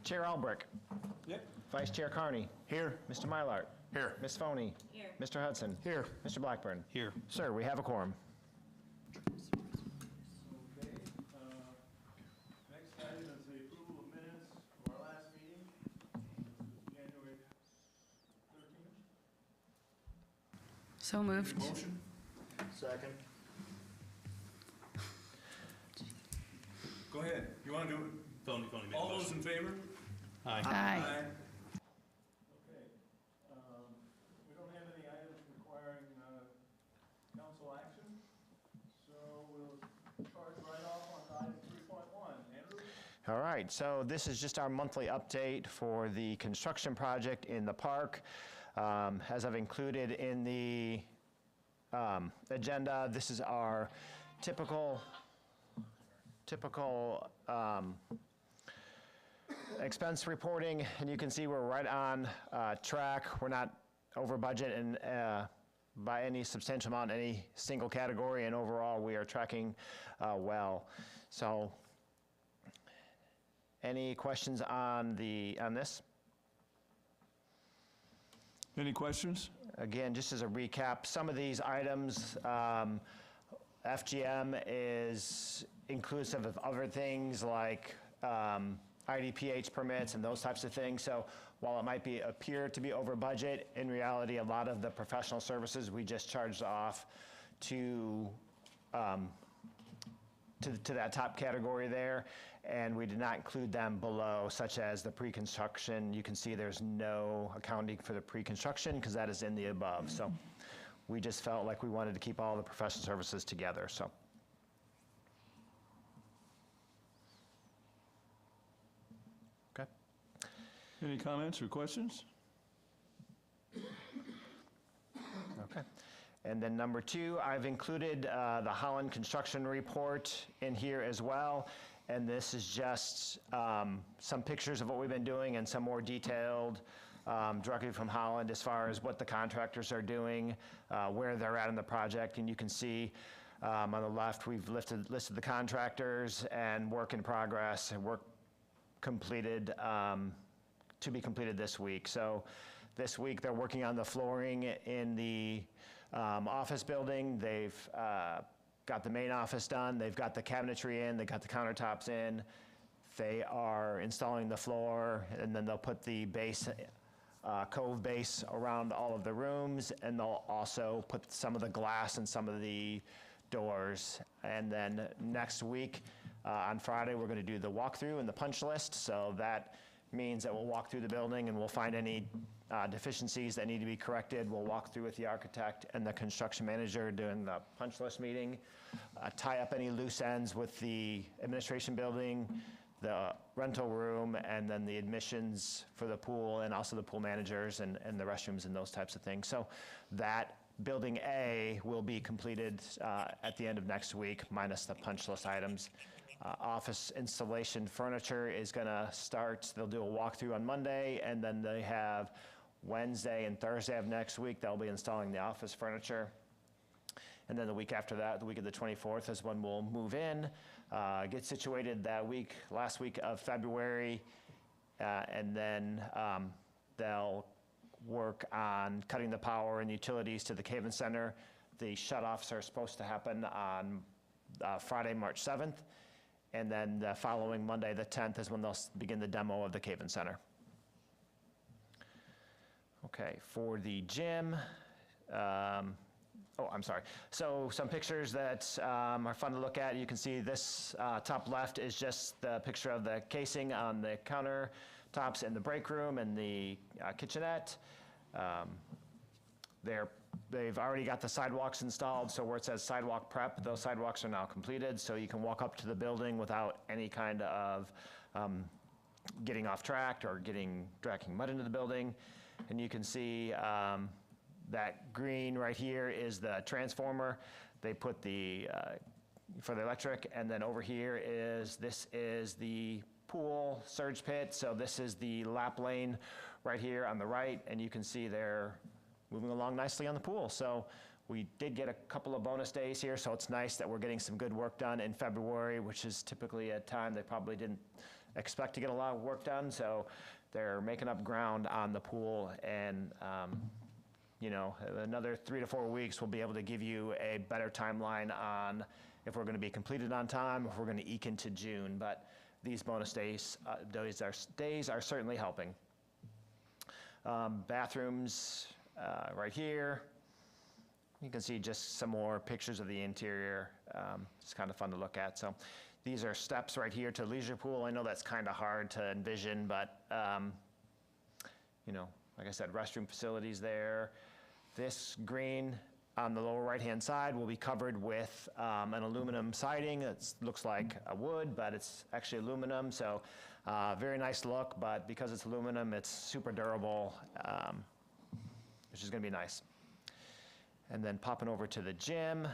Chair Albrecht. Yep. Vice Chair Carney. Here. Mr. Mylart. Here. Ms. Foney. Here. Mr. Hudson. Here. Mr. Blackburn. Here. Sir, we have a quorum. Okay, next item is the approval of minutes of our last meeting. This is January 13th. So moved. Motion? Second. Go ahead. You want to do it? Phony made a All those motion. in favor? Aye. Aye. Okay. We don't have any items requiring council action, so we'll charge right off on item 3.1. Andrew? All right, so this is just our monthly update for the construction project in the park. As I've included in the agenda, this is our typical expense reporting, and you can see we're right on track. We're not over budget and by any substantial amount in any single category, and overall we are tracking well. So, any questions on this? Any questions? Again, just as a recap, some of these items, FGM is inclusive of other things like IDPH permits and those types of things. So while it might appear to be over budget, in reality, a lot of the professional services we just charged off to that top category there, and we did not include them below, such as the pre-construction. You can see there's no accounting for the pre-construction because that is in the above. So we just felt like we wanted to keep all the professional services together. So. Okay. Any comments or questions? Okay. And then number two, I've included the Holland construction report in here as well. And this is just some pictures of what we've been doing and some more detailed directly from Holland as far as what the contractors are doing, where they're at in the project. And you can see on the left, we've listed the contractors and work in progress and work completed to be completed this week. So this week they're working on the flooring in the office building. They've got the main office done. They've got the cabinetry in. They got the countertops in. They are installing the floor, and then they'll put the base, cove base around all of the rooms, and they'll also put some of the glass and some of the doors. And then next week, on Friday, we're going to do the walkthrough and the punch list. So that means that we'll walk through the building and we'll find any deficiencies that need to be corrected. We'll walk through with the architect and the construction manager during the punch list meeting, tie up any loose ends with the administration building, the rental room, and then the admissions for the pool, and also the pool managers and the restrooms and those types of things. So that building A will be completed at the end of next week, minus the punch list items. Office installation furniture is going to start. They'll do a walkthrough on Monday, and then they have Wednesday and Thursday of next week, they'll be installing the office furniture. And then the week after that, the week of the 24th, is when we'll move in, get situated that week, last week of February, and then they'll work on cutting the power and utilities to the Caven Center. The shutoffs are supposed to happen on Friday, March 7th. And then the following Monday, the 10th, is when they'll begin the demo of the Caven Center. Okay, for the gym, oh, I'm sorry. So some pictures that are fun to look at. You can see this top left is just the picture of the casing on the countertops in the break room and the kitchenette. They've already got the sidewalks installed, so where it says sidewalk prep, those sidewalks are now completed, so you can walk up to the building without any kind of getting off track or dragging mud into the building. And you can see that green right here is the transformer. They put for the electric, and then over here this is the pool surge pit. So this is the lap lane right here on the right, and you can see they're moving along nicely on the pool. So we did get a couple of bonus days here, so it's nice that we're getting some good work done in February, which is typically a time they probably didn't expect to get a lot of work done, so they're making up ground on the pool, and you know, another 3 to 4 weeks, we'll be able to give you a better timeline on if we're going to be completed on time, if we're going to eke into June. But these bonus days are certainly helping. Bathrooms right here. You can see just some more pictures of the interior. It's kind of fun to look at. So these are steps right here to the leisure pool. I know that's kind of hard to envision, but you know, like I said, restroom facilities there. This green on the lower right-hand side will be covered with an aluminum siding. It looks like a wood, but it's actually aluminum. So very nice look, but because it's aluminum, it's super durable, which is going to be nice. And then popping over to the gym.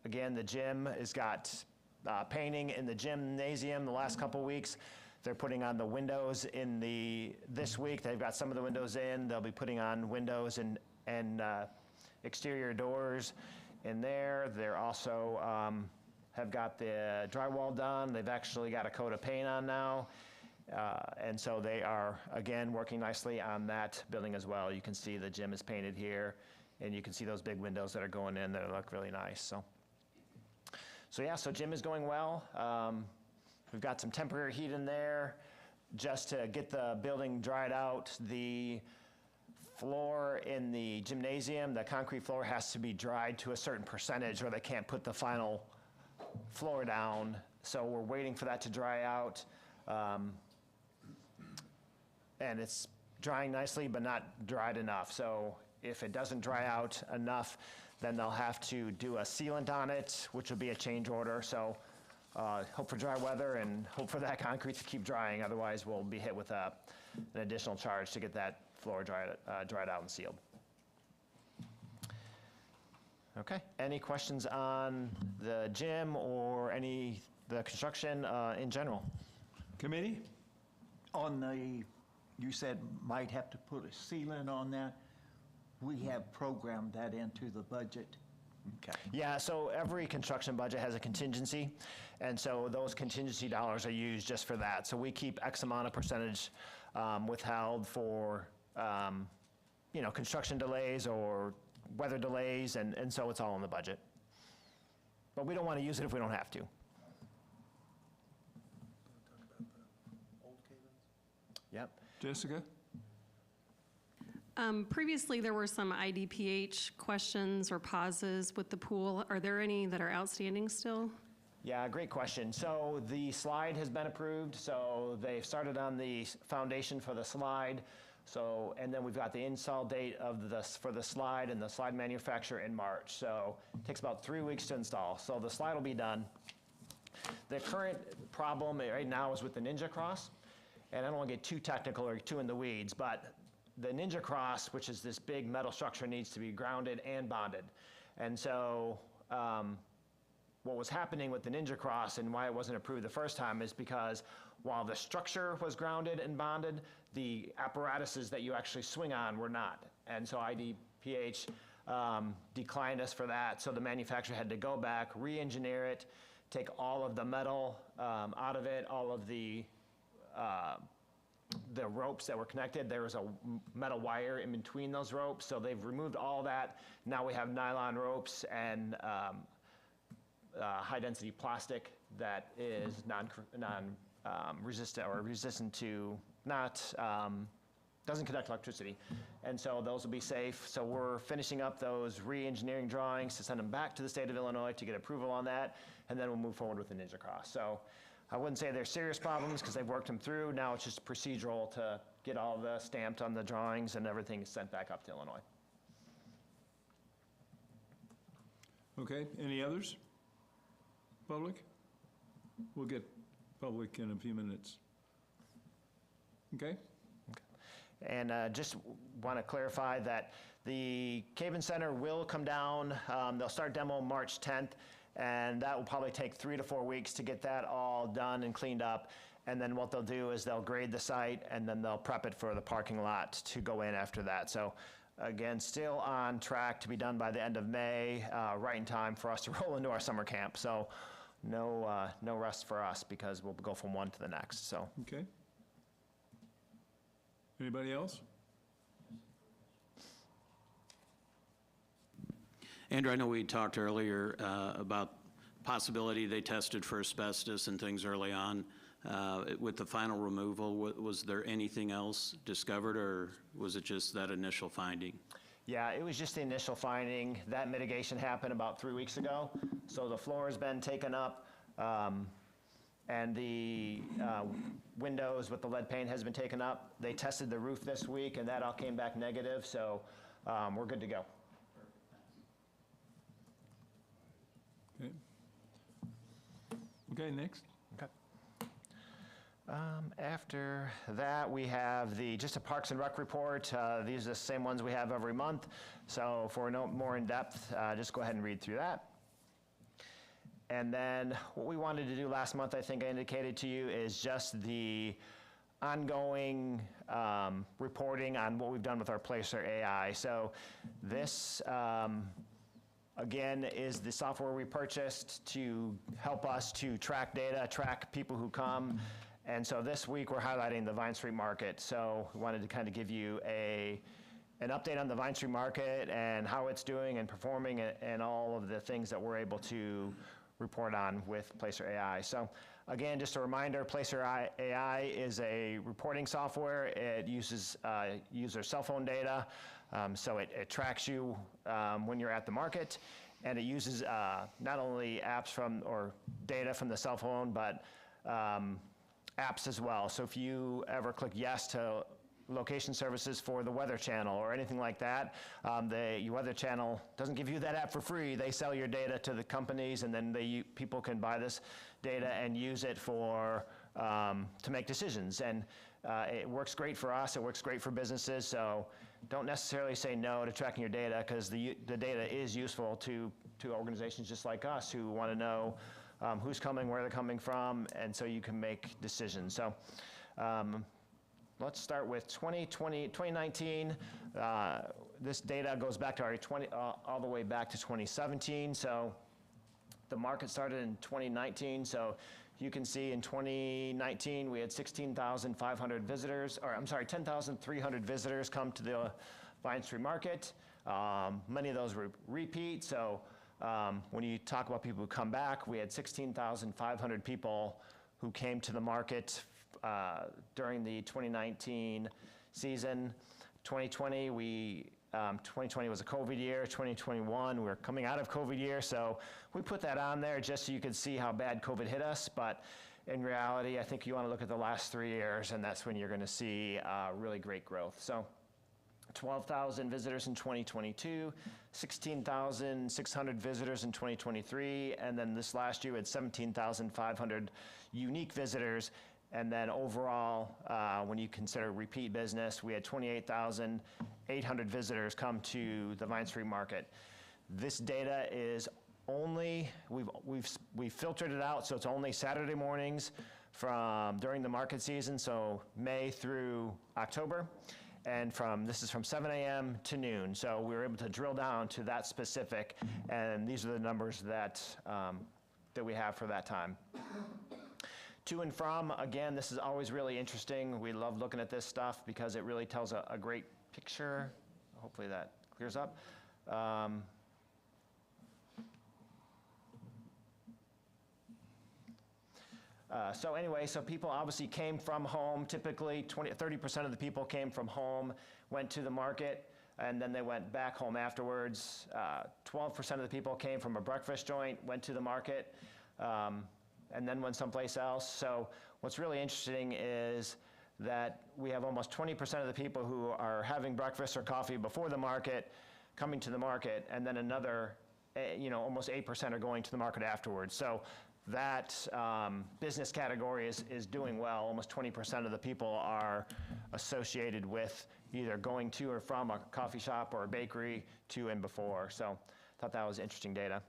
Again, the gym has got painting in the gymnasium the last couple weeks. They're putting on the windows in this week. They've got some of the windows in. They'll be putting on windows and exterior doors in there. They're also have got the drywall done. They've actually got a coat of paint on now. And so they are, again, working nicely on that building as well. You can see the gym is painted here, and you can see those big windows that are going in that look really nice. So yeah, so gym is going well. We've got some temporary heat in there just to get the building dried out. The floor in the gymnasium, the concrete floor has to be dried to a certain percentage or they can't put the final floor down. So we're waiting for that to dry out. And it's drying nicely, but not dried enough. So if it doesn't dry out enough, then they'll have to do a sealant on it, which will be a change order. So hope for dry weather and hope for that concrete to keep drying. Otherwise, we'll be hit with an additional charge to get that floor dried out and sealed. Okay, any questions on the gym or the construction in general? Committee? You said might have to put a sealant on that. We have programmed that into the budget. Okay. Yeah, so every construction budget has a contingency, and so those contingency dollars are used just for that. So we keep X amount of percentage withheld for you know, construction delays or weather delays, and so it's all in the budget. But we don't want to use it if we don't have to. Yep. Jessica? Previously, there were some IDPH questions or pauses with the pool. Are there any that are outstanding still? Yeah, great question. So the slide has been approved, so they've started on the foundation for the slide. So, and then we've got the install date for the slide and the slide manufacturer in March. So it takes about 3 weeks to install. So the slide will be done. The current problem right now is with the Ninja Cross. And I don't want to get too technical or too in the weeds, but the Ninja Cross, which is this big metal structure, needs to be grounded and bonded. And so what was happening with the Ninja Cross and why it wasn't approved the first time is because while the structure was grounded and bonded, the apparatuses that you actually swing on were not. And so IDPH declined us for that. So the manufacturer had to go back, re-engineer it, take all of the metal out of it, all of the ropes that were connected. There was a metal wire in between those ropes, so they've removed all that. Now we have nylon ropes and high-density plastic that is resistant or resistant to doesn't conduct electricity, and so those will be safe. So we're finishing up those re-engineering drawings to send them back to the state of Illinois to get approval on that, and then we'll move forward with the Ninja Cross. So I wouldn't say they're serious problems because they've worked them through. Now it's just procedural to get all the stamped on the drawings and everything sent back up to Illinois. Okay, any others? Public? We'll get public in a few minutes. Okay? And just want to clarify that the Caven Center will come down. They'll start demo March 10th. And that will probably take 3 to 4 weeks to get that all done and cleaned up. And then what they'll do is they'll grade the site and then they'll prep it for the parking lot to go in after that. So again, still on track to be done by the end of May, right in time for us to roll into our summer camp. So no rest for us because we'll go from one to the next, so. Okay. Anybody else? Andrew, I know we talked earlier about possibility they tested for asbestos and things early on. With the final removal, was there anything else discovered, or was it just that initial finding? Yeah, it was just the initial finding. That mitigation happened about 3 weeks ago. So the floor has been taken up, and the windows with the lead paint has been taken up. They tested the roof this week, and that all came back negative, so we're good to go. Okay. Okay, next. Okay. After that, we have just a Parks and Rec report. These are the same ones we have every month. So for no more in depth, just go ahead and read through that. And then what we wanted to do last month, I think I indicated to you, is just the ongoing reporting on what we've done with our Placer AI. So this, again, is the software we purchased to help us to track data, track people who come. And so this week we're highlighting the Vine Street Market. So we wanted to kind of give you an update on the Vine Street Market and how it's doing and performing and all of the things that we're able to report on with Placer AI. So again, just a reminder, Placer AI is a reporting software. It uses user cell phone data. So it tracks you when you're at the market, and it uses not only apps or data from the cell phone, but apps as well. So if you ever click yes to location services for the Weather Channel or anything like that, the Weather Channel doesn't give you that app for free. They sell your data to the companies, and then people can buy this data and use it to make decisions. And it works great for us. It works great for businesses. So don't necessarily say no to tracking your data, because the data is useful to organizations just like us who want to know who's coming, where they're coming from, and so you can make decisions. So let's start with 2019. This data goes back to all the way back to 2017. So the market started in 2019. So you can see in 2019 we had 16,500 visitors, or I'm sorry, 10,300 visitors come to the Vine Street Market. Many of those were repeat. So when you talk about people who come back, we had 16,500 people who came to the market during the 2019 season. 2020 was a COVID year. 2021, we're coming out of COVID year, so we put that on there just so you could see how bad COVID hit us. But in reality, I think you want to look at the last 3 years, and that's when you're going to see really great growth. So 12,000 visitors in 2022, 16,600 visitors in 2023, and then this last year we had 17,500 unique visitors. And then overall, when you consider repeat business, we had 28,800 visitors come to the Vine Street Market. This data is only, we've filtered it out, so it's only Saturday mornings during the market season, so May through October. And this is from 7 a.m. to noon. So we were able to drill down to that specific, and these are the numbers that we have for that time. To and from, again, this is always really interesting. We love looking at this stuff because it really tells a great picture. Hopefully that clears up. So anyway, so people obviously came from home. Typically, 30% of the people came from home, went to the market, and then they went back home afterwards. 12% of the people came from a breakfast joint, went to the market, and then went someplace else. So what's really interesting is that we have almost 20% of the people who are having breakfast or coffee before the market coming to the market, and then another, almost 8% are going to the market afterwards. So that business category is doing well. Almost 20% of the people are associated with either going to or from a coffee shop or a bakery to and before. So I thought that was interesting data.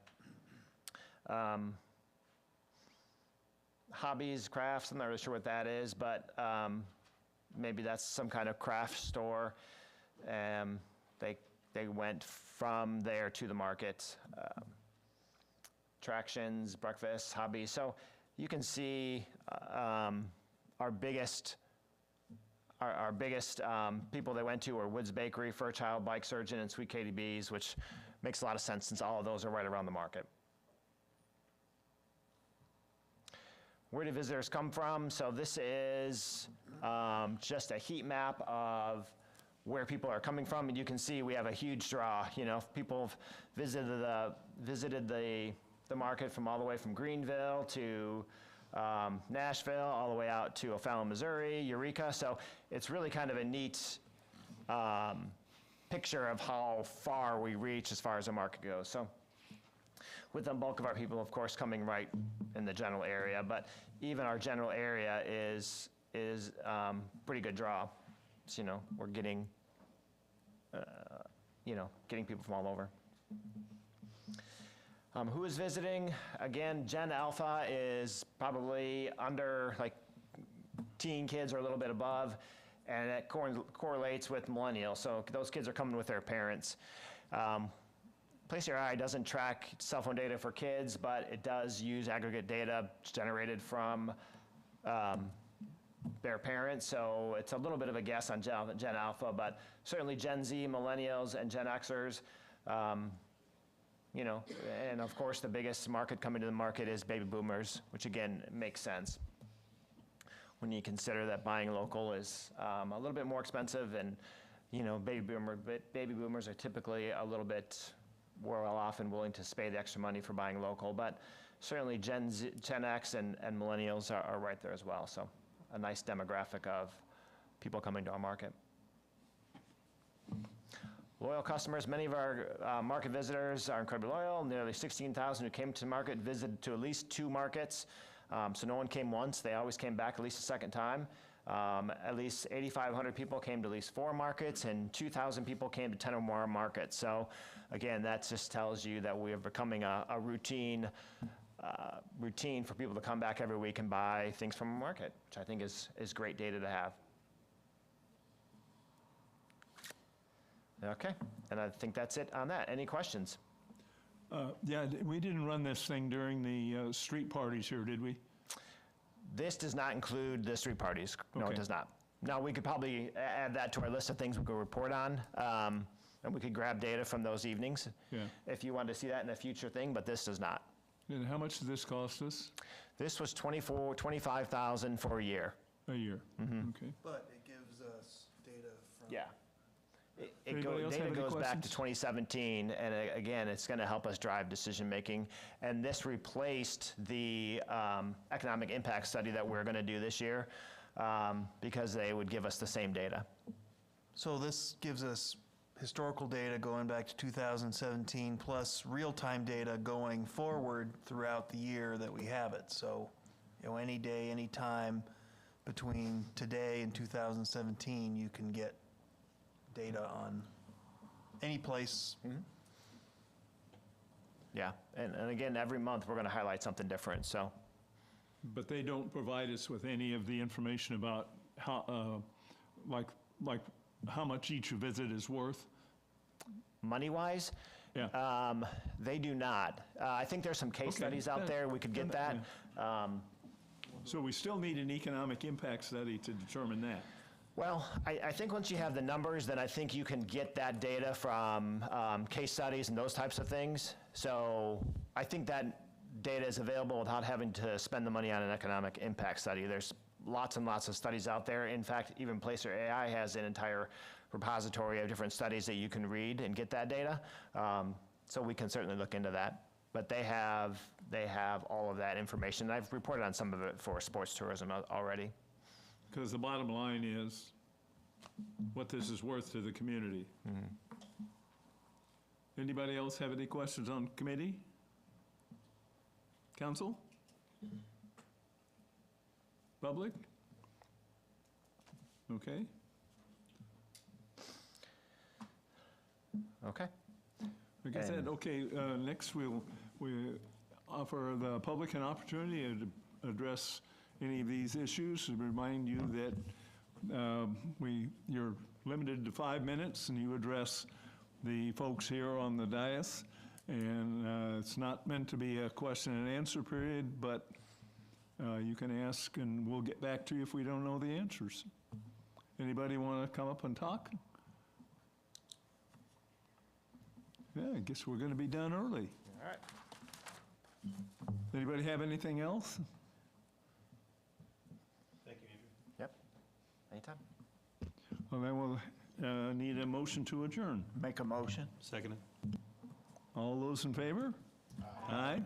Hobbies, crafts, I'm not really sure what that is, but maybe that's some kind of craft store. They went from there to the market. attractions, breakfasts, hobbies. So you can see our biggest people they went to were Woods Bakery, Fairchild Bike Surgeon, and Sweet Katie B's, which makes a lot of sense since all of those are right around the market. Where do visitors come from? So this is just a heat map of where people are coming from, and you can see we have a huge draw. You know, people have visited the market from all the way from Greenville to Nashville, all the way out to O'Fallon, Missouri, Eureka. So it's really kind of a neat picture of how far we reach as far as the market goes. So with the bulk of our people, of course, coming right in the general area, but even our general area is pretty good draw. So, you know, we're getting, getting people from all over. Who is visiting? Again, Gen Alpha is probably under, like, teen kids or a little bit above, and that correlates with millennials. So those kids are coming with their parents. Place Your Eye doesn't track cell phone data for kids, but it does use aggregate data generated from their parents. So it's a little bit of a guess on Gen Alpha, but certainly Gen Z, millennials, and Gen Xers. And of course, the biggest market coming to the market is baby boomers, which again makes sense when you consider that buying local is a little bit more expensive, and baby boomers are typically a little bit more well off and willing to pay the extra money for buying local. But certainly Gen X and millennials are right there as well. So a nice demographic of people coming to our market. Loyal customers, many of our market visitors are incredibly loyal. Nearly 16,000 who came to the market visited to at least 2 markets. So no one came once, they always came back at least a second time. At least 8,500 people came to at least 4 markets, and 2,000 people came to 10 or more markets. So again, that just tells you that we are becoming a routine for people to come back every week and buy things from a market, which I think is great data to have. Okay, and I think that's it on that. Any questions? Yeah, we didn't run this thing during the street parties here, did we? This does not include the street parties. No, Okay. it does not. Now, we could probably add that to our list of things we could report on, and we could grab data from those evenings Yeah. if you wanted to see that in a future thing, but this does not. And how much did this cost us This was $25,000 for a year. a year? Mm-hmm. Okay. But it gives us data from. Yeah. Anybody else have Data any goes back to questions? 2017, and again, it's going to help us drive decision-making. And this replaced the economic impact study that we're going to do this year because they would give us the same data. So this gives us historical data going back to 2017 plus real-time data going forward throughout the year that we have it. So, any day, any time between today and 2017, you can get data on any place. Yeah, and again, every month, we're going to highlight something different, so. But they don't provide us with any of the information about how, like how much each visit is worth? Money-wise, Yeah. they do not. I think there's some case Okay, studies out then- there, we could get that. So we still need an economic impact study to determine that. Well, I think once you have the numbers, then I think you can get that data from case studies and those types of things. So I think that data is available without having to spend the money on an economic impact study. There's lots and lots of studies out there. In fact, even Placer AI has an entire repository of different studies that you can read and get that data. So we can certainly look into that. But they have all of that information. I've reported on some of it for sports tourism already. Because the bottom line is what this is worth to the community. Anybody else have any questions on committee? Council? Public? Okay. Okay. Like I said, okay, next we offer the public an opportunity to address any of these issues. To remind you that you're limited to 5 minutes, and you address the folks here on the dais. And it's not meant to be a question and answer period, but you can ask and we'll get back to you if we don't know the answers. Anybody want to come up and talk? Yeah, I guess we're going to be done early. All right. Anybody have anything else? Yep. Anytime. Well, then we'll need a motion to adjourn. Make a motion? Second. All those in favor? Aye.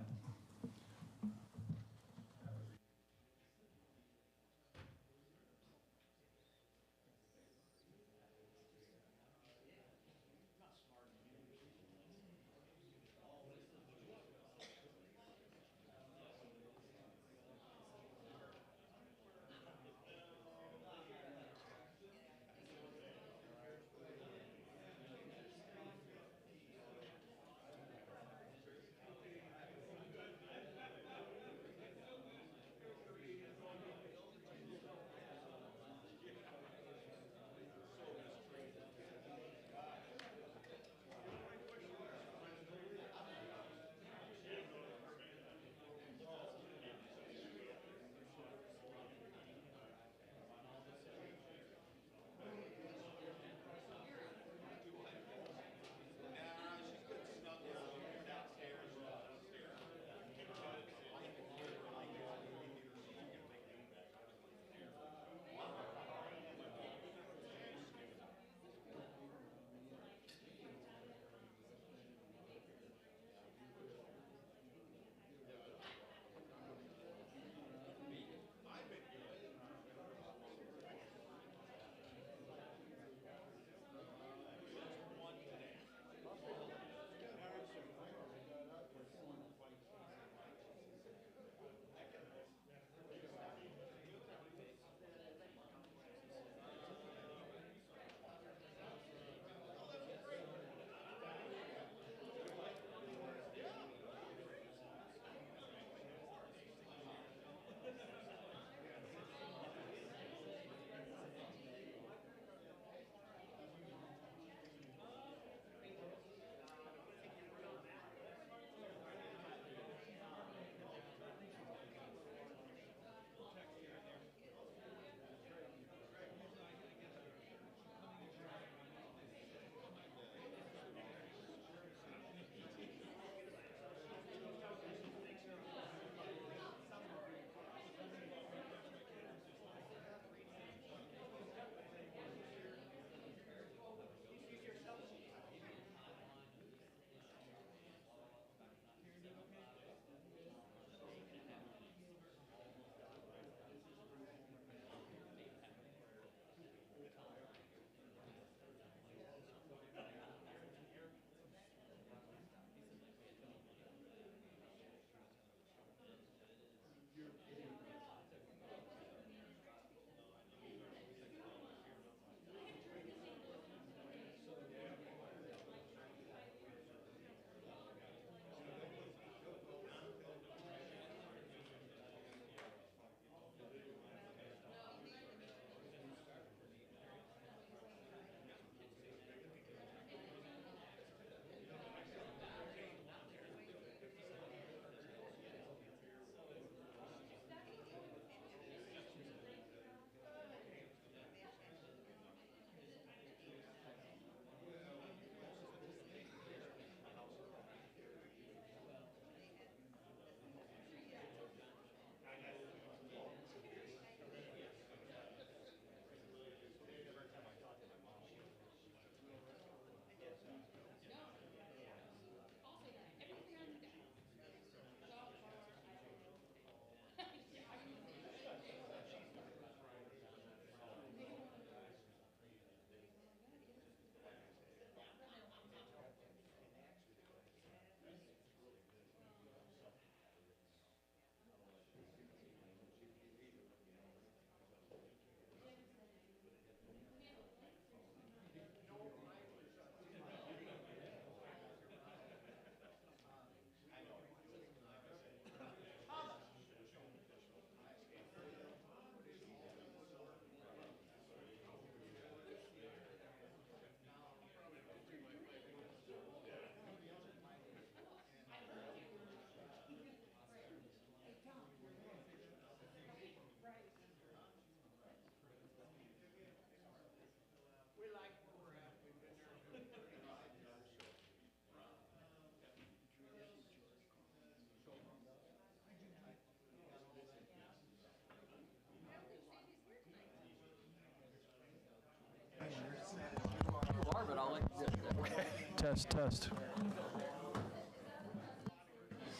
Test, test.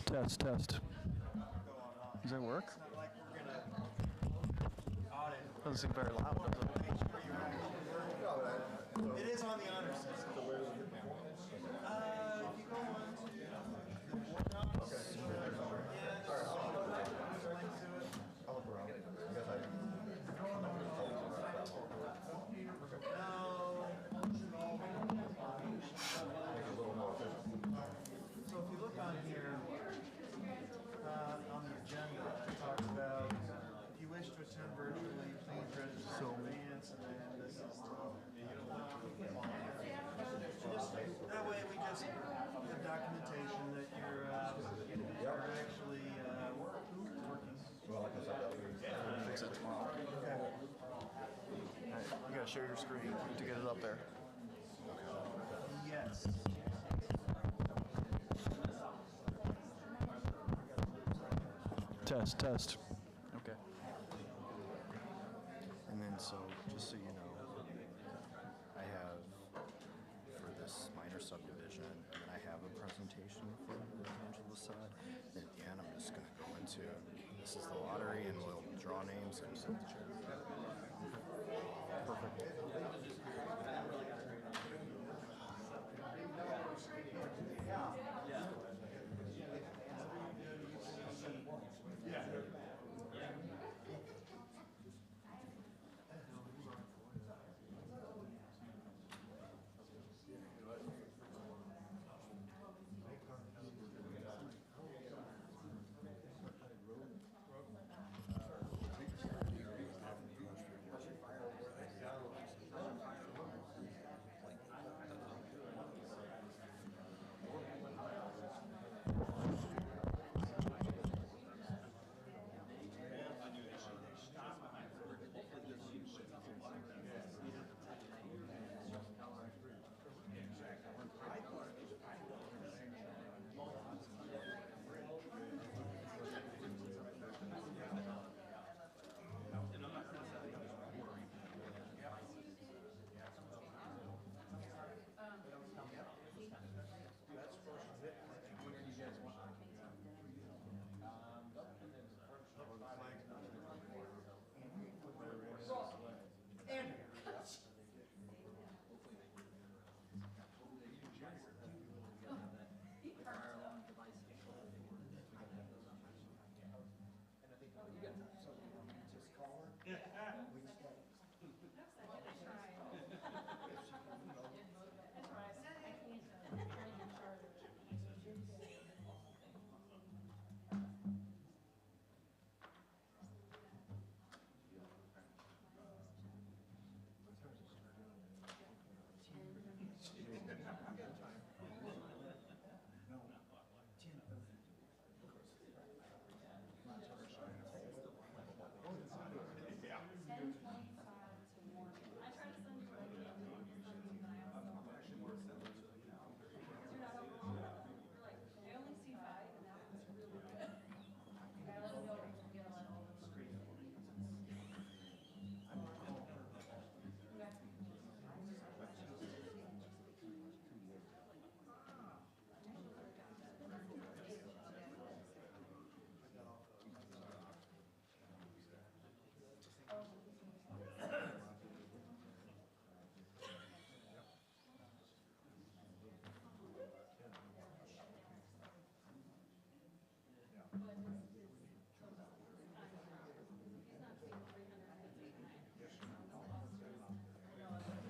Test, test. Does that work? Doesn't seem very loud, does it? It is on the honor system. So if you look on here, on the agenda, it talks about if you wish to attend virtually, please register in advance, and then this is that way we just have documentation that you're actually working. Well, like I said, we'll fix it tomorrow. Okay. All right, you gotta share your screen to get it up there. Yes. Test, test. Okay. And then, so, just so you know, I have, for this minor subdivision, and then I have a presentation for Angela's side. Then at the end, I'm just gonna go into, this is the lottery, and we'll draw names and send the chair. Perfect.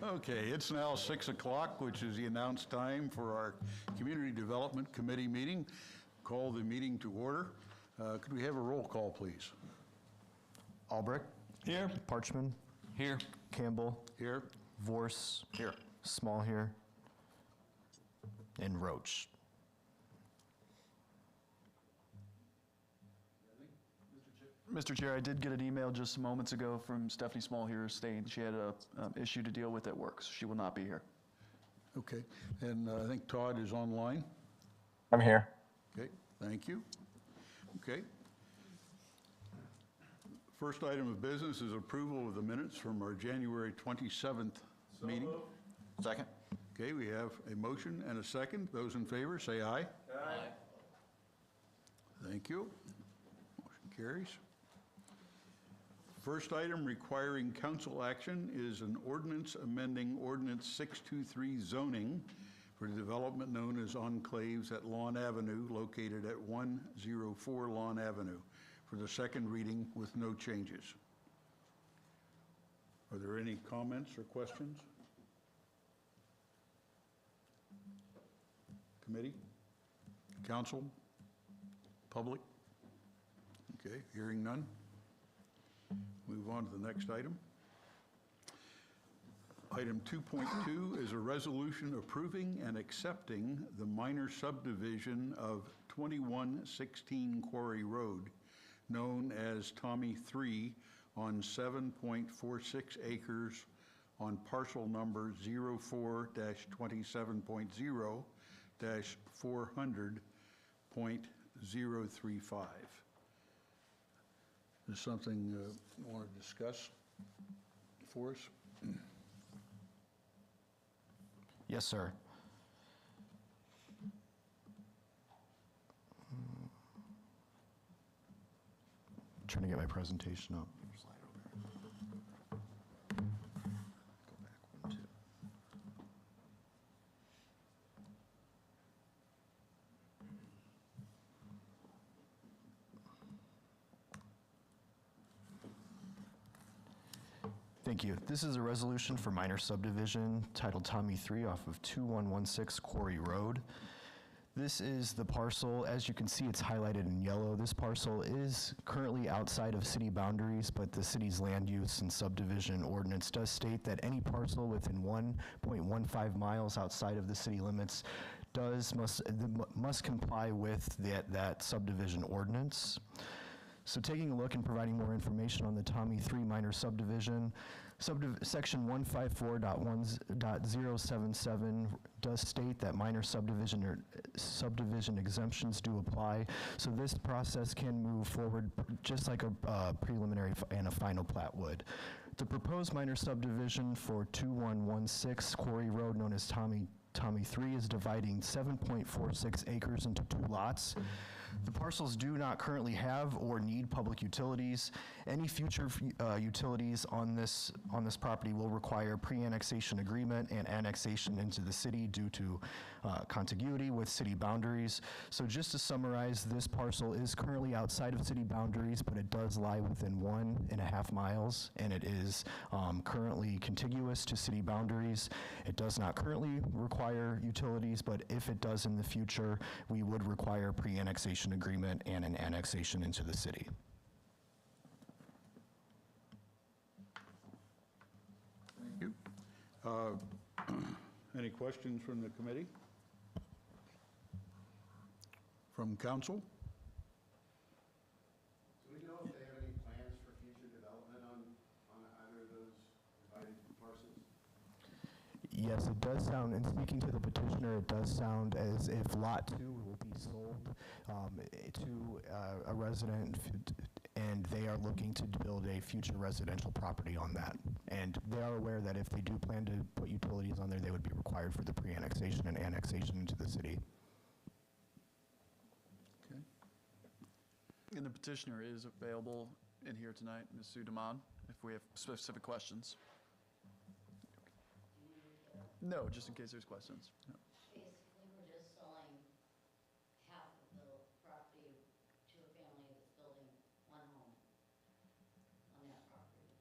Okay, it's now 6 o'clock, which is the announced time for our Community Development Committee meeting. Call the meeting to order. Could we have a roll call, please? Albrecht. Here. Parchman. Here. Campbell. Here. Vorse. Here. Small here. And Roach. Mr. Chair, I did get an email just moments ago from Stephanie Small here stating she had a issue to deal with at work, so she will not be here. Okay, and I think Todd is online. I'm here. Okay, thank you. Okay. First item of business is approval of the minutes from our January 27th meeting. Second? Okay, we have a motion and a second. Those in favor, say aye. Aye. Thank you. Motion carries. First item requiring council action is an ordinance amending Ordinance 623 zoning for the development known as enclaves at Lawn Avenue, located at 104 Lawn Avenue, for the second reading with no changes. Are there any comments or questions? Committee? Council? Public? Okay, hearing none. Move on to the next item. Item 2.2 is a resolution approving and accepting the minor subdivision of 2116 Quarry Road, known as Tommy 3, on 7.46 acres on parcel number 04-27.0-400.035. Is something you want to discuss for us? Yes, sir. Trying to get my presentation up. Slide over. Go back one, two. Thank you. This is a resolution for minor subdivision titled Tommy 3 off of 2116 Quarry Road. This is the parcel. As you can see, it's highlighted in yellow. This parcel is currently outside of city boundaries, but the city's land use and subdivision ordinance does state that any parcel within 1.15 miles outside of the city limits must comply with that subdivision ordinance. So taking a look and providing more information on the Tommy 3 minor subdivision, section 154.1.077 does state that minor subdivision exemptions do apply. So this process can move forward just like a preliminary and a final plat would. The proposed minor subdivision for 2116 Quarry Road, known as Tommy 3, is dividing 7.46 acres into 2 lots. The parcels do not currently have or need public utilities. Any future utilities on this property will require pre-annexation agreement and annexation into the city due to contiguity with city boundaries. So just to summarize, this parcel is currently outside of city boundaries, but it does lie within 1.5 miles, and it is currently contiguous to city boundaries. It does not currently require utilities, but if it does in the future, we would require pre-annexation agreement and an annexation into the city. Thank you. Any questions from the committee? From council? Do we know if they have any plans for future development on either of those divided parcels? Yes, it does sound, in speaking to the petitioner, it does sound as if Lot 2 will be sold to a resident, and they are looking to build a future residential property on that. And they are aware that if they do plan to put utilities on there, they would be required for the pre-annexation and annexation into the city. Okay. And the petitioner is available in here tonight, Ms. Sue Damon, if we have specific questions. No, just in case there's questions. Basically, we're just selling half of the property to a family that's building one home on that property.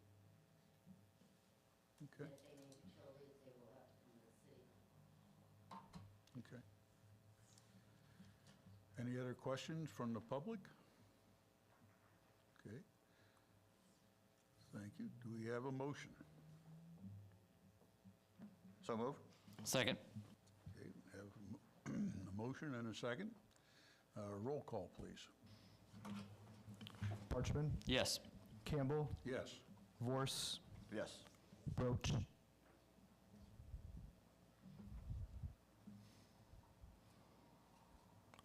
Okay. If they need utilities, they will have to come to the city. Okay. Any other questions from the public? Okay. Thank you. Do we have a motion? So move. Second. Okay, have a motion and a second. Roll call, please. Parchman? Yes. Campbell? Yes. Vorse? Yes. Broach?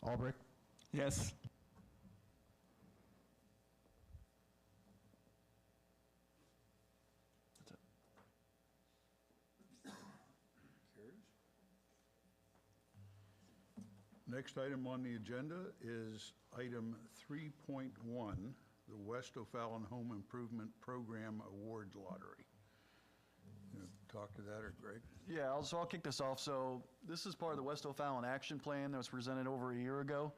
Albrecht? Yes. Carries. Next item on the agenda is item 3.1, the West O'Fallon Home Improvement Program Awards Lottery. You wanna talk to that, or Greg? Yeah, I'll kick this off. So this is part of the West O'Fallon Action Plan that was presented over a year ago.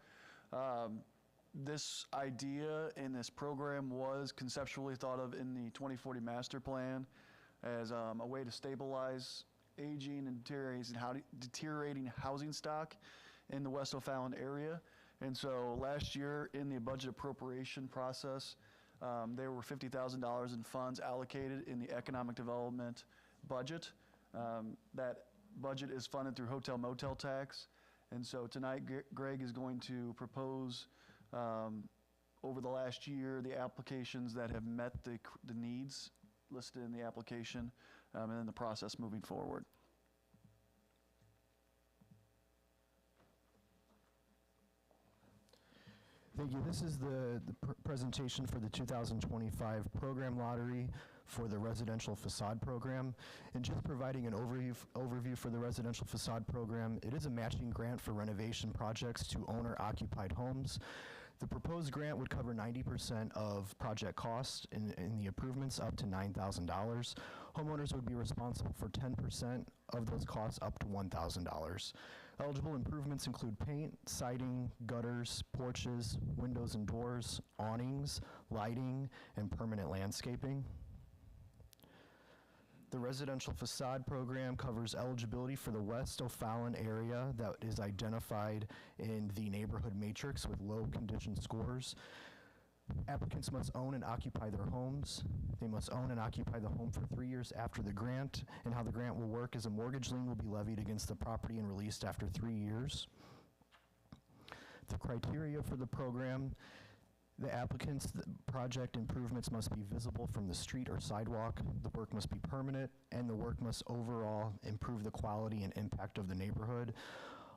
This idea in this program was conceptually thought of in the 2040 Master Plan as a way to stabilize aging and deteriorating housing stock in the West O'Fallon area. And so last year in the budget appropriation process, there were $50,000 in funds allocated in the economic development budget. That budget is funded through hotel motel tax. And so tonight, Greg is going to propose over the last year the applications that have met the needs listed in the application, and then the process moving forward. Thank you. This is the presentation for the 2025 program lottery for the residential facade program. And just providing an overview for the residential facade program, it is a matching grant for renovation projects to owner-occupied homes. The proposed grant would cover 90% of project costs in the improvements up to $9,000. Homeowners would be responsible for 10% of those costs up to $1,000. Eligible improvements include paint, siding, gutters, porches, windows and doors, awnings, lighting, and permanent landscaping. The residential facade program covers eligibility for the West O'Fallon area that is identified in the neighborhood matrix with low condition scores. Applicants must own and occupy their homes. They must own and occupy the home for 3 years after the grant. And how the grant will work is a mortgage lien will be levied against the property and released after 3 years. The criteria for the program: the applicant's project improvements must be visible from the street or sidewalk, the work must be permanent, and the work must overall improve the quality and impact of the neighborhood.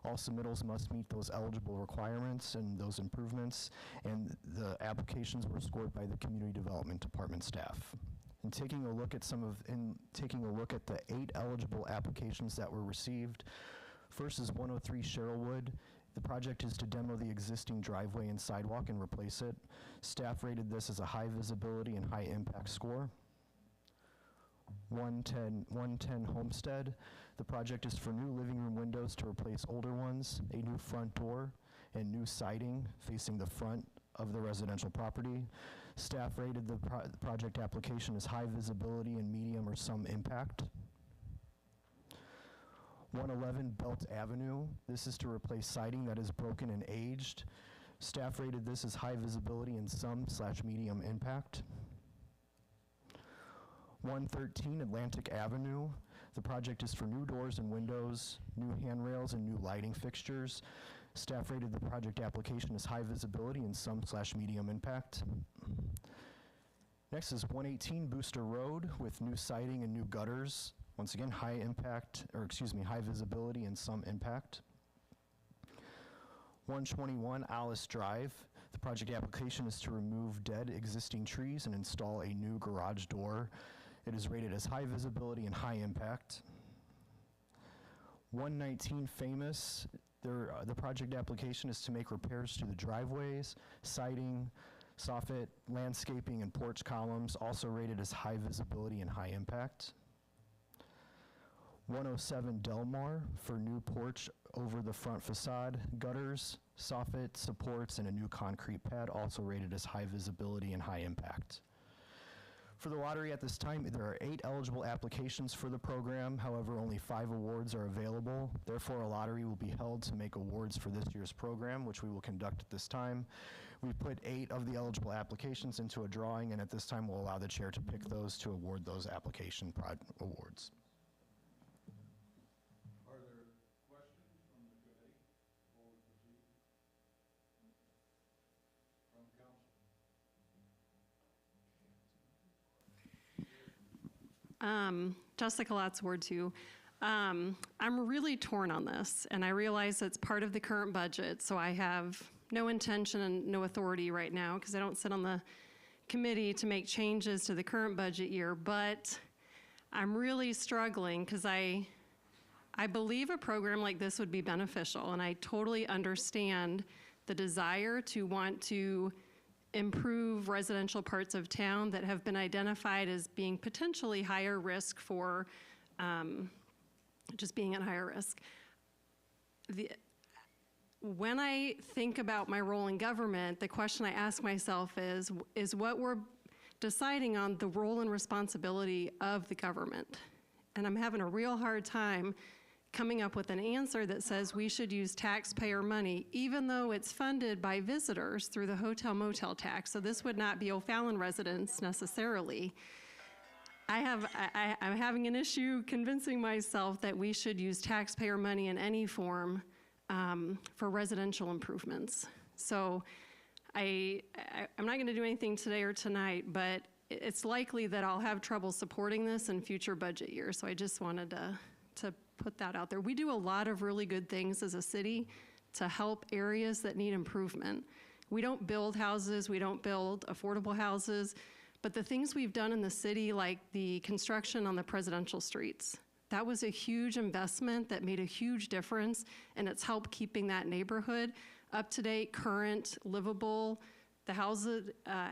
All submittals must meet those eligible requirements and those improvements, and the applications were scored by the Community Development Department staff. And taking a look at the 8 eligible applications that were received, first is 103 Sherrillwood. The project is to demo the existing driveway and sidewalk and replace it. Staff rated this as a high visibility and high impact score. 110 Homestead. The project is for new living room windows to replace older ones, a new front door, and new siding facing the front of the residential property. Staff rated the project application as high visibility and medium or some impact. 111 Belt Avenue. This is to replace siding that is broken and aged. Staff rated this as high visibility and some/medium impact. 113 Atlantic Avenue. The project is for new doors and windows, new handrails, and new lighting fixtures. Staff rated the project application as high visibility and some/medium impact. Next is 118 Booster Road with new siding and new gutters. Once again, high visibility and some impact. 121 Alice Drive. The project application is to remove dead existing trees and install a new garage door. It is rated as high visibility and high impact. 119 Famous. The project application is to make repairs to the driveways, siding, soffit, landscaping, and porch columns, also rated as high visibility and high impact. 107 Delmar for new porch over the front facade, gutters, soffit, supports, and a new concrete pad, also rated as high visibility and high impact. For the lottery at this time, there are 8 eligible applications for the program. However, only 5 awards are available. Therefore, a lottery will be held to make awards for this year's program, which we will conduct at this time. We put 8 of the eligible applications into a drawing, and at this time, we'll allow the chair to pick those to award those application awards. Are there questions from the committee before we proceed? From council? Jessica Lotz, Ward 2. I'm really torn on this, and I realize it's part of the current budget, so I have no intention and no authority right now because I don't sit on the committee to make changes to the current budget year, but I'm really struggling because I I believe a program like this would be beneficial, and I totally understand the desire to want to improve residential parts of town that have been identified as being potentially higher risk for just being at higher risk. When I think about my role in government, the question I ask myself is what we're deciding on the role and responsibility of the government. And I'm having a real hard time coming up with an answer that says we should use taxpayer money, even though it's funded by visitors through the hotel motel tax. So this would not be O'Fallon residents necessarily. I'm having an issue convincing myself that we should use taxpayer money in any form for residential improvements. So I'm not going to do anything today or tonight, but it's likely that I'll have trouble supporting this in future budget years. So I just wanted to put that out there. We do a lot of really good things as a city to help areas that need improvement. We don't build houses, we don't build affordable houses, but the things we've done in the city, like the construction on the presidential streets, that was a huge investment that made a huge difference, and it's helped keeping that neighborhood up to date, current, livable. The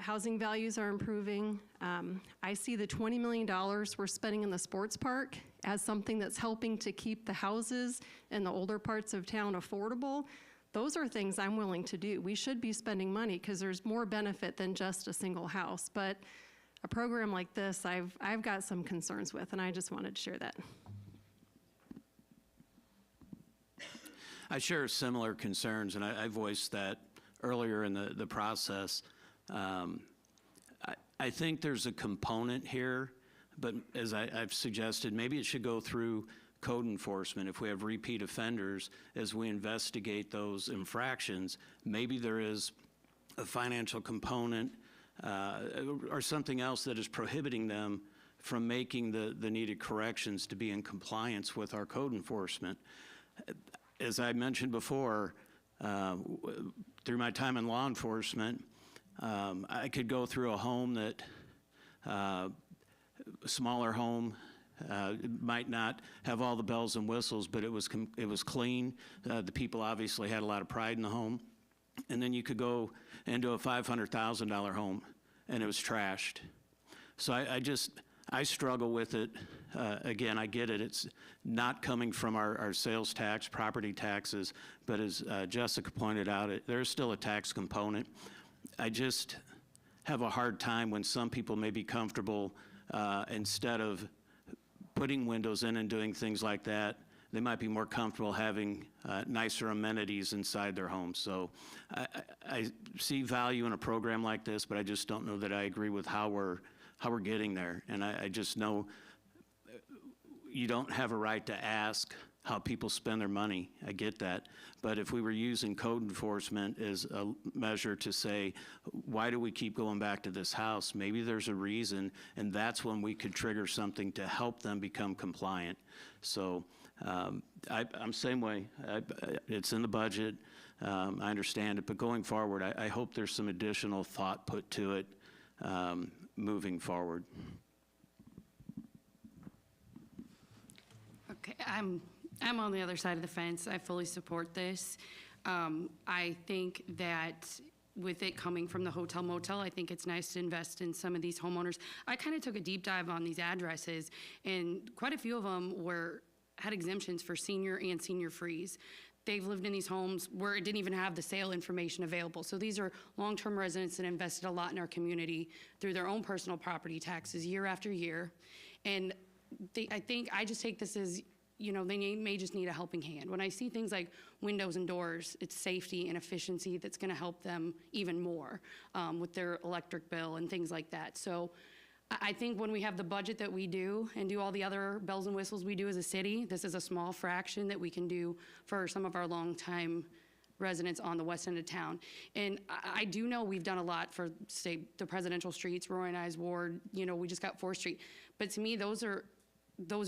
housing values are improving. I see the $20 million we're spending in the sports park as something that's helping to keep the houses in the older parts of town affordable. Those are things I'm willing to do. We should be spending money because there's more benefit than just a single house. But a program like this, I've got some concerns with, and I just wanted to share that. I share similar concerns, and I voiced that earlier in the process. I think there's a component here, but as I've suggested, maybe it should go through code enforcement. If we have repeat offenders, as we investigate those infractions, maybe there is a financial component or something else that is prohibiting them from making the needed corrections to be in compliance with our code enforcement. As I mentioned before, through my time in law enforcement, I could go through a home that, a smaller home, might not have all the bells and whistles, but it was clean. The people obviously had a lot of pride in the home. And then you could go into a $500,000 home, and it was trashed. So I struggle with it. Again, I get it. It's not coming from our sales tax, property taxes, but as Jessica pointed out, there's still a tax component. I just have a hard time when some people may be comfortable instead of putting windows in and doing things like that, they might be more comfortable having nicer amenities inside their homes. So I see value in a program like this, but I just don't know that I agree with how we're getting there. And I just know you don't have a right to ask how people spend their money. I get that. But if we were using code enforcement as a measure to say, why do we keep going back to this house? Maybe there's a reason, and that's when we could trigger something to help them become compliant. So I'm same way. It's in the budget. I understand it. But going forward, I hope there's some additional thought put to it moving forward. Okay, I'm on the other side of the fence. I fully support this. I think that with it coming from the hotel motel, I think it's nice to invest in some of these homeowners. I kind of took a deep dive on these addresses, and quite a few of them had exemptions for senior and senior freeze. They've lived in these homes where it didn't even have the sale information available. So these are long-term residents that invested a lot in our community through their own personal property taxes year after year. And I just take this as, they may just need a helping hand. When I see things like windows and doors, it's safety and efficiency that's gonna help them even more with their electric bill and things like that. So I think when we have the budget that we do and do all the other bells and whistles we do as a city, this is a small fraction that we can do for some of our longtime residents on the west end of town. And I do know we've done a lot for, say, the presidential streets, Roy and I's ward, we just got 4th Street. But to me, those are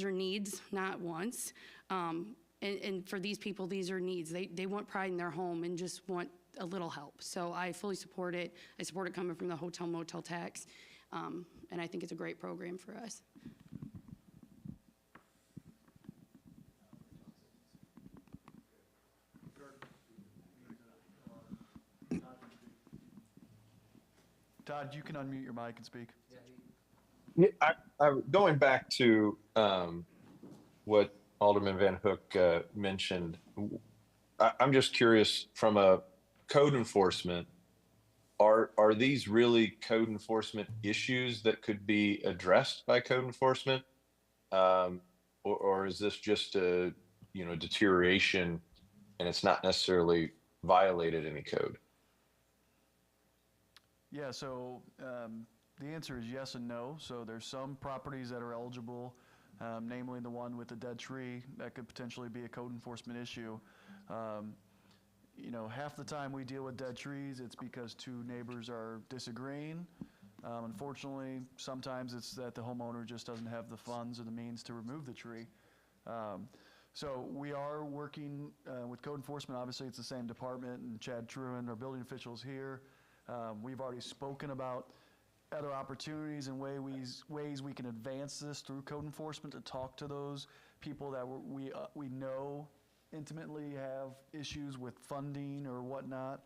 needs, not wants. And for these people, these are needs. They want pride in their home and just want a little help. So I fully support it. I support it coming from the hotel motel tax. And I think it's a great program for us. Todd, you can unmute your mic and speak. Yeah, going back to what Alderman Van Hook mentioned, I'm just curious from a code enforcement, are these really code enforcement issues that could be addressed by code enforcement? Or is this just a, deterioration and it's not necessarily violated any code? Yeah, so the answer is yes and no. So there's some properties that are eligible, namely the one with the dead tree that could potentially be a code enforcement issue. Half the time we deal with dead trees, it's because two neighbors are disagreeing. Unfortunately, sometimes it's that the homeowner just doesn't have the funds or the means to remove the tree. So we are working with code enforcement. Obviously, it's the same department, and Chad Truin, our building officials here. We've already spoken about other opportunities and ways we can advance this through code enforcement to talk to those people that we know intimately have issues with funding or whatnot.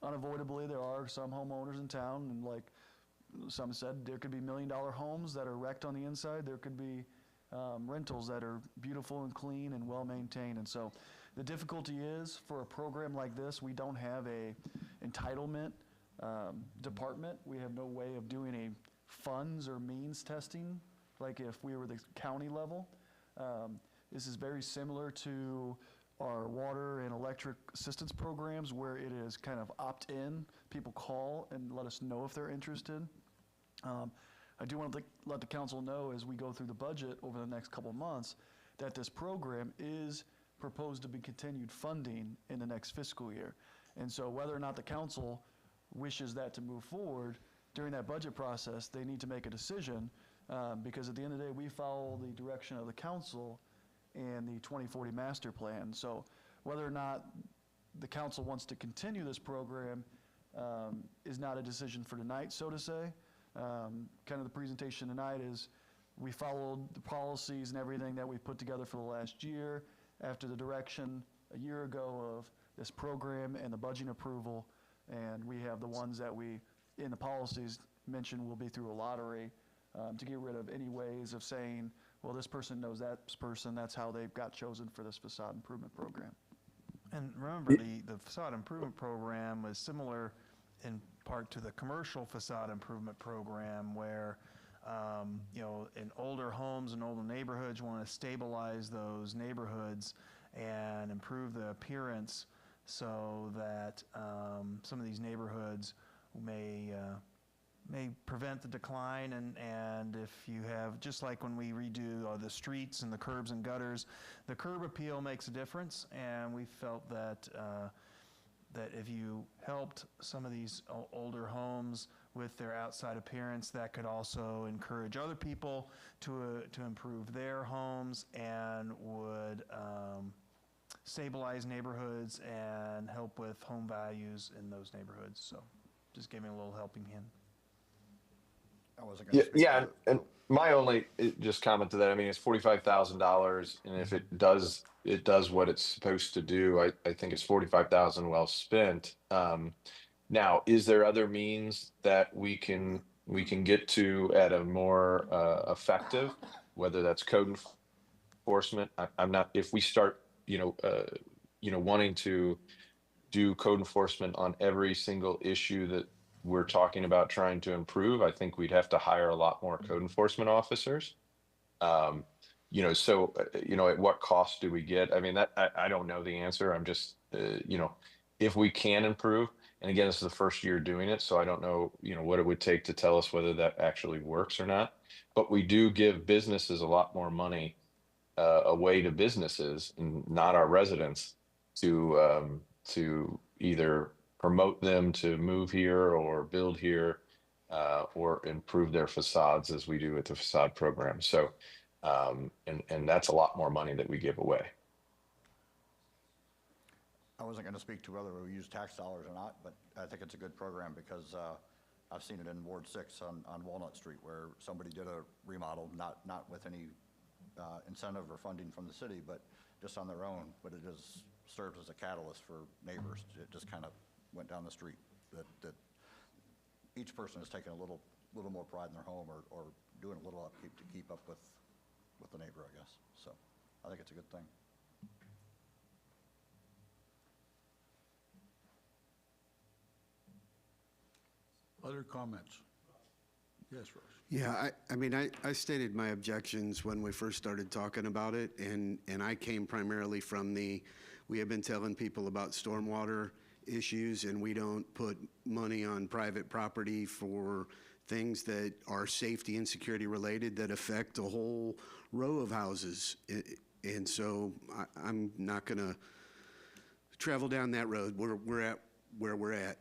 Unavoidably, there are some homeowners in town, and like some said, there could be $1 million homes that are wrecked on the inside. There could be rentals that are beautiful and clean and well maintained. And so the difficulty is, for a program like this, we don't have a entitlement department. We have no way of doing a funds or means testing like if we were the county level. This is very similar to our water and electric assistance programs, where it is kind of opt-in. People call and let us know if they're interested. I do want to let the council know, as we go through the budget over the next couple of months, that this program is proposed to be continued funding in the next fiscal year. And so whether or not the council wishes that to move forward during that budget process, they need to make a decision, because at the end of the day, we follow the direction of the council and the 2040 master plan. So whether or not the council wants to continue this program is not a decision for tonight, so to say. Kind of the presentation tonight is we followed the policies and everything that we put together for the last year after the direction a year ago of this program and the budget approval. And we have the ones that we, in the policies, mentioned will be through a lottery to get rid of any ways of saying, well, this person knows that person, that's how they got chosen for this facade improvement program. And remember, the facade improvement program was similar in part to the commercial facade improvement program, where in older homes and older neighborhoods, you want to stabilize those neighborhoods and improve the appearance so that some of these neighborhoods may prevent the decline. And if you have, just like when we redo the streets and the curbs and gutters, the curb appeal makes a difference, and we felt that that if you helped some of these older homes with their outside appearance, that could also encourage other people to improve their homes and would stabilize neighborhoods and help with home values in those neighborhoods. So just giving a little helping hand. Yeah, and my only just comment to that, I mean, it's $45,000, and if it does what it's supposed to do, I think it's $45,000 well spent. Now, is there other means that we can get to at a more effective, whether that's code enforcement? I'm not, if we start, wanting to do code enforcement on every single issue that we're talking about trying to improve, I think we'd have to hire a lot more code enforcement officers. So, at what cost do we get? I mean, that I don't know the answer. I'm just, if we can improve, and again, this is the first year doing it, so I don't know, what it would take to tell us whether that actually works or not. But we do give businesses a lot more money away to businesses, and not our residents, to either promote them to move here or build here, or improve their facades as we do with the facade program. So, and that's a lot more money that we give away. I wasn't going to speak to whether we use tax dollars or not, but I think it's a good program because I've seen it in Ward 6 on Walnut Street, where somebody did a remodel, not with any incentive or funding from the city, but just on their own. But it has served as a catalyst for neighbors. It just kind of went down the street. That each person is taking a little more pride in their home or doing a little upkeep to keep up with the neighbor, I guess. So I think it's a good thing. Other comments? Yes, Rose. Yeah, I mean, I stated my objections when we first started talking about it, and I came primarily from we have been telling people about stormwater issues, and we don't put money on private property for things that are safety and security related that affect a whole row of houses. And so I'm not going to travel down that road. We're at where we're at.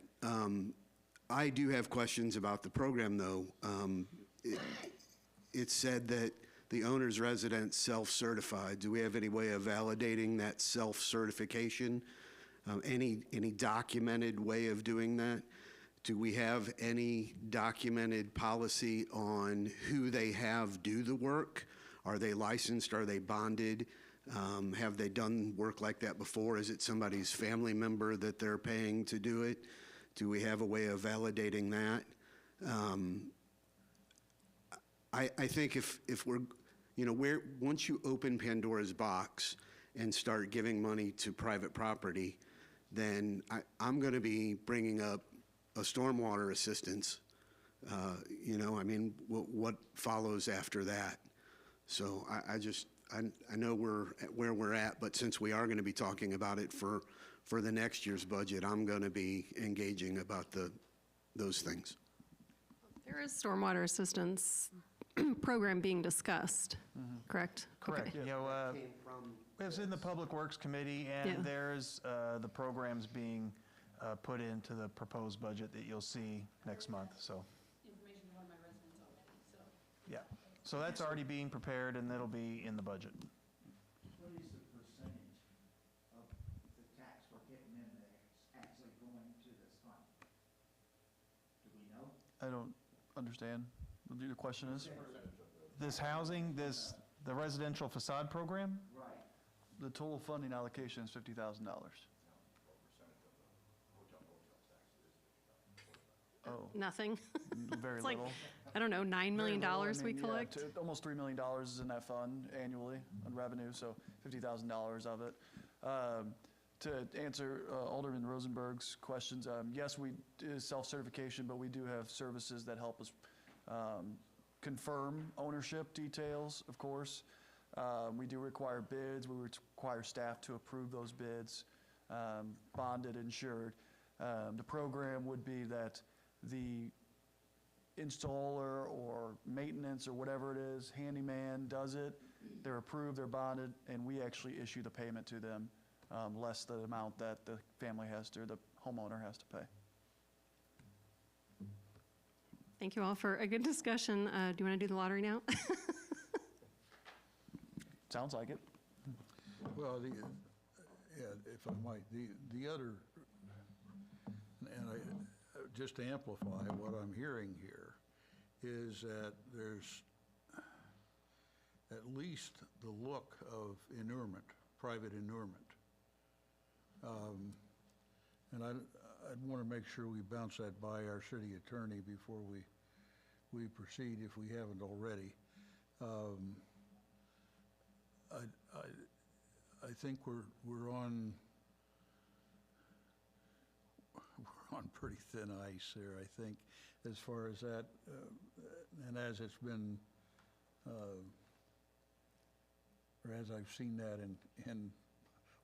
I do have questions about the program, though. It said that the owner's residence self-certified. Do we have any way of validating that self-certification? Any documented way of doing that? Do we have any documented policy on who they have do the work? Are they licensed? Are they bonded? Have they done work like that before? Is it somebody's family member that they're paying to do it? Do we have a way of validating that? I think if we're, once you open Pandora's box and start giving money to private property, then I'm going to be bringing up a stormwater assistance. What follows after that? So I know we're where we're at, but since we are going to be talking about it for the next year's budget, I'm going to be engaging about those things. There is stormwater assistance program being discussed, correct? Correct. Okay. You know, it was in the Public Works Committee, and Yeah. there's the programs being put into the proposed budget that you'll see next month, so. Information on my residents already, so. Yeah, so that's already being prepared, and that'll be in the budget. What is the percentage of the tax we're getting in there actually going to this fund? Do we know? I don't understand what the question is. This housing, the residential facade program? Right. The total funding allocation is $50,000. Oh, Nothing? very It's like, little. I don't know, $9 million Very little. I we mean, yeah, collect? almost $3 million is in that fund annually on revenue, so $50,000 of it. To answer Alderman Rosenberg's questions, yes, we do self-certification, but we do have services that help us confirm ownership details, of course. We do require bids. We require staff to approve those bids, bonded, insured. The program would be that the installer or maintenance or whatever it is, handyman does it, they're approved, they're bonded, and we actually issue the payment to them, less the amount that the family has to, the homeowner has to pay. Thank you all for a good discussion. Do you want to do the lottery now? Sounds like it. Well, if I might, the other, and just to amplify what I'm hearing here, is that there's at least the look of inurement, private inurement. And I'd want to make sure we bounce that by our city attorney before we proceed, if we haven't already. I think we're on pretty thin ice there, I think, as far as that, and as it's been, or as I've seen that in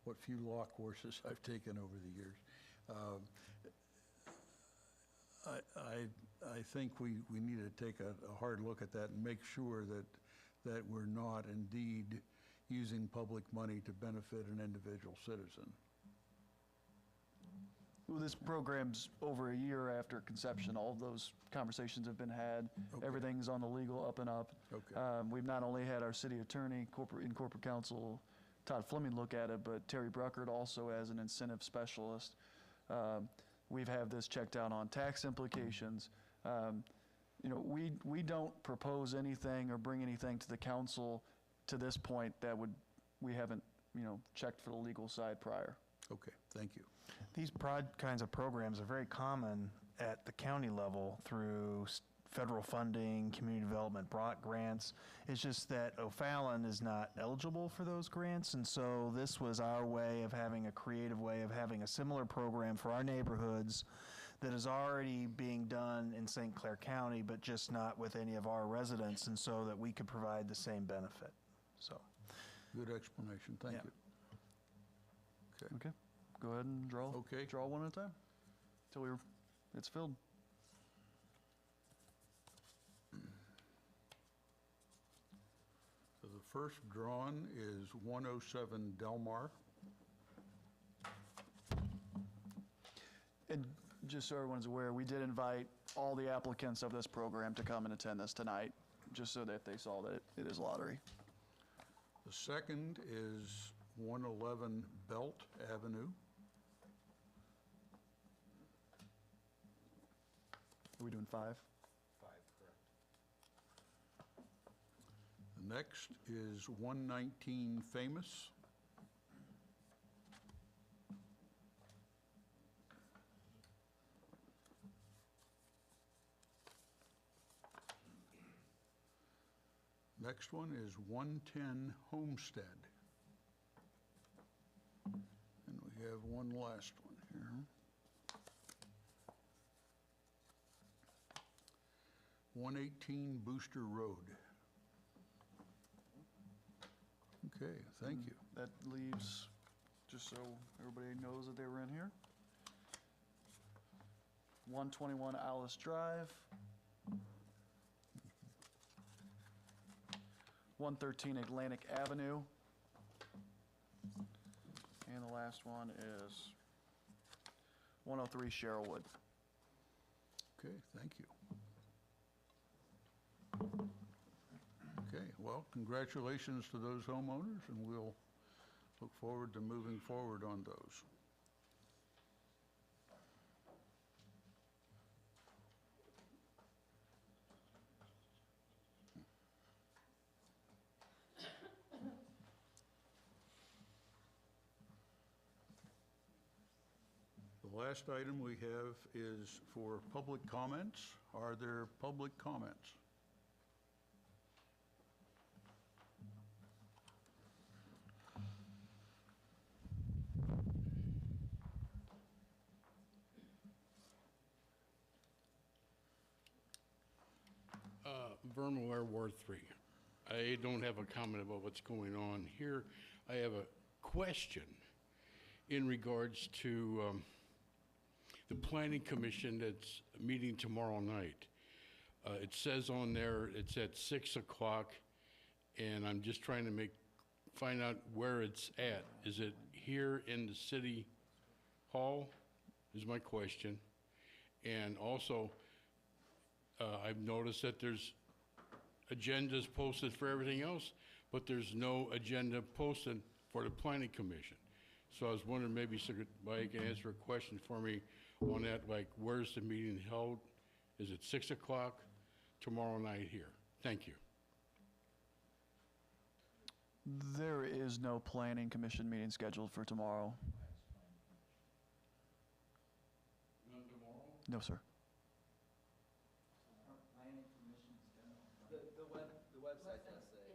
what few law courses I've taken over the years. I think we need to take a hard look at that and make sure that we're not indeed using public money to benefit an individual citizen. Well, this program's over a year after conception. All of those conversations have been had. Okay. Everything's on the legal up and up. Okay. We've not only had our city attorney, corporate counsel, Todd Fleming look at it, but Terry Bruckert also as an incentive specialist. We've had this checked out on tax implications. We don't propose anything or bring anything to the council to this point that we haven't, checked for the legal side prior. Okay, thank you. These kinds of programs are very common at the county level through federal funding, community development grants. It's just that O'Fallon is not eligible for those grants, and so this was our way of having a creative way of having a similar program for our neighborhoods that is already being done in St. Clair County, but just not with any of our residents, and so that we could provide the same benefit. So, Good explanation, thank Yeah. you. Okay. Okay, go ahead and draw. Okay. Draw one at a time till it's filled. So the first drawn is 107 Delmar. And just so everyone's aware, we did invite all the applicants of this program to come and attend this tonight, just so that they saw that it is lottery. The second is 111 Belt Avenue. Are we doing 5? The next is 119 Famous. Next one is 110 Homestead. And we have one last one here. 118 Booster Road. Okay, thank you. That leaves, just so everybody knows that they were in here, 121 Alice Drive, 113 Atlantic Avenue, and the last one is 103 Sherwood. Okay, thank you. Okay, well, congratulations to those homeowners, and we'll look forward to moving forward on those. The last item we have is for public comments. Are there public comments? Vermaware Ward 3. I don't have a comment about what's going on here. I have a question in regards to the Planning Commission that's meeting tomorrow night. It says on there it's at 6 o'clock, and I'm just trying to find out where it's at. Is it here in the City Hall, is my question. And also, I've noticed that there's agendas posted for everything else, but there's no agenda posted for the Planning Commission. So I was wondering maybe somebody can answer a question for me on that, like where's the meeting held? Is it 6 o'clock tomorrow night here? Thank you. There is no Planning Commission meeting scheduled for tomorrow. None tomorrow? No, sir. The website does say,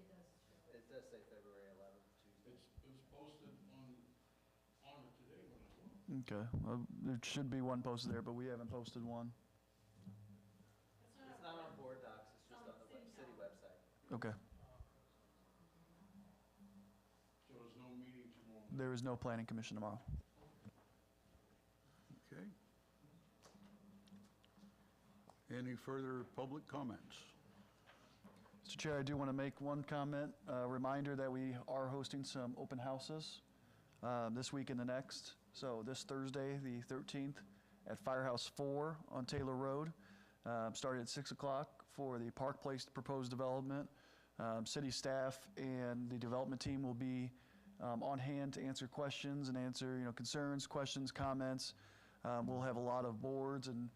it does say February 11th, Tuesday. It was posted on it today when I looked. Okay, well, there should be one posted there, but we haven't posted one. It's not on board docs, it's just on the city website. Okay. So there's no meeting tomorrow? There is no Planning Commission tomorrow. Okay. Any further public comments? Mr. Chair, I do want to make one comment, a reminder that we are hosting some open houses this week and the next. So this Thursday, the 13th, at Firehouse 4 on Taylor Road, starting at 6 o'clock for the Park Place proposed development. City staff and the development team will be on hand to answer questions and answer concerns, questions, comments. We'll have a lot of boards and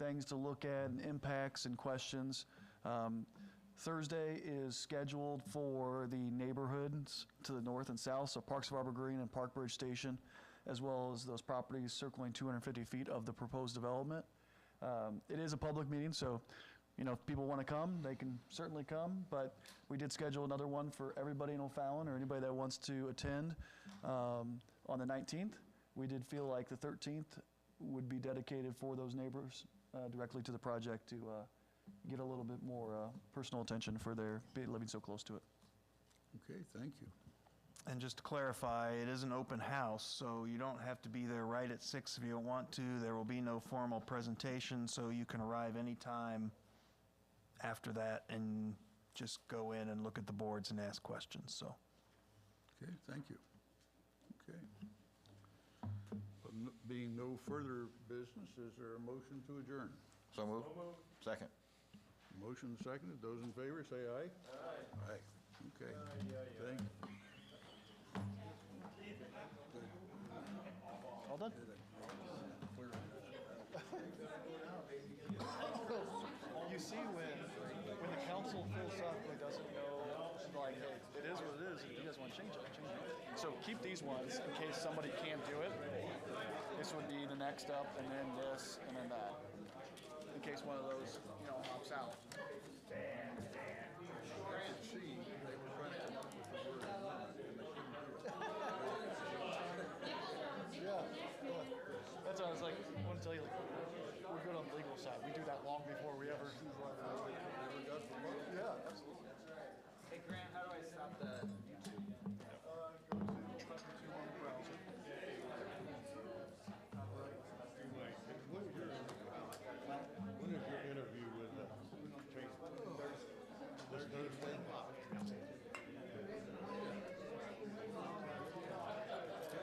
things to look at, and impacts and questions. Thursday is scheduled for the neighborhoods to the north and south, so Parks of Arbor Green and Park Bridge Station, as well as those properties circling 250 feet of the proposed development. It is a public meeting, so, you know, if people want to come, they can certainly come, but we did schedule another one for everybody in O'Fallon or anybody that wants to attend on the 19th. We did feel like the 13th would be dedicated for those neighbors directly to the project to get a little bit more personal attention for their living so close to it. Okay, thank you. And just to clarify, it is an open house, so you don't have to be there right at 6 if you don't want to. There will be no formal presentation, so you can arrive anytime after that and just go in and look at the boards and ask questions, so. Okay, thank you. Okay. Being no further business, is there a motion to adjourn? So moved. Second. Motion seconded. Those in favor, say aye. Aye. Aye. Okay. Thank you. All done? You see when the council philosophically doesn't know, like, hey, it is what it is, if you guys want to change it, change it. So keep these ones in case somebody can't do it. This would be the next up, and then this, and then that. In case one of those, you know, hops out. Yeah, that's what I was like, I want to tell you, like, we're good on the legal side. We do that long before we ever. Yeah, absolutely. Hey Grant, how do I stop the